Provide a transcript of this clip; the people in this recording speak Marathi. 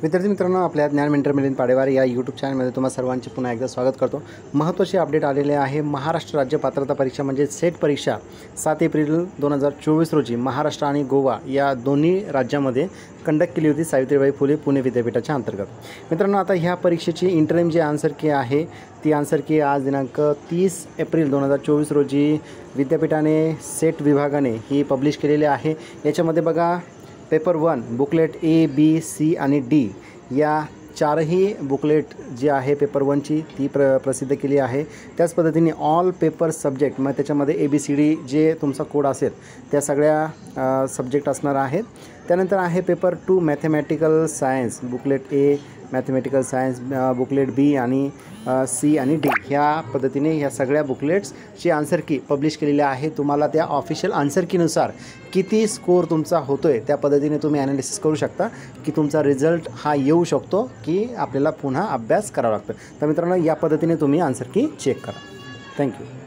विद्यार्थी मित्रांनो, आपल्या ज्ञान मेंटर मिलिंद पाडेवार या यूट्यूब चॅनलमध्ये तुम्हा सर्वांचे पुन्हा एकदा स्वागत करतो। महत्त्वाचे अपडेट आलेले आहे। महाराष्ट्र राज्य पात्रता परीक्षा म्हणजे सेट परीक्षा 7 एप्रिल 2024 रोजी महाराष्ट्र आणि गोवा या दोन्ही राज्यामध्ये कंडक्ट केली होती सावित्रीबाई फुले पुणे विद्यापीठाच्या अंतर्गत। मित्रांनो, आता ह्या परीक्षेची इंटरिम जी आन्सर की आहे ती आन्सर की आज दिनांक 30 एप्रिल 2024 रोजी विद्यापीठाने सेट विभागाने ही पब्लिश केलेली आहे। याच्यामध्ये बघा, paper 1 booklet A B C आणि डी या चारही बुकलेट जी आहे पेपर 1ची ती प्रसिद्ध केली आहे। त्याच पद्धतीने ऑल पेपर सब्जेक्ट मग त्याच्यामध्ये ए बी सी डी जे तुमचा कोड असेल त्या सगळ्या सब्जेक्ट असणार आहेत। त्यानंतर आहे पेपर 2 मॅथमॅटिकल सायन्स बुकलेट ए, मॅथमॅटिकल सायन्स बुकलेट बी आणि सी आणि डी ह्या पद्धतीने ह्या सगळ्या बुकलेट्सची आन्सर की पब्लिश केलेली आहे। तुम्हाला त्या ऑफिशियल आन्सर कीनुसार किती स्कोर तुमचा होतो आहे त्या पद्धतीने तुम्ही ॲनालिसिस करू शकता की तुमचा रिझल्ट हा येऊ शकतो की आपल्याला पुन्हा अभ्यास करावा लागतो। तर मित्रांनो, या पद्धतीने तुम्ही आन्सर की चेक करा। थँक्यू।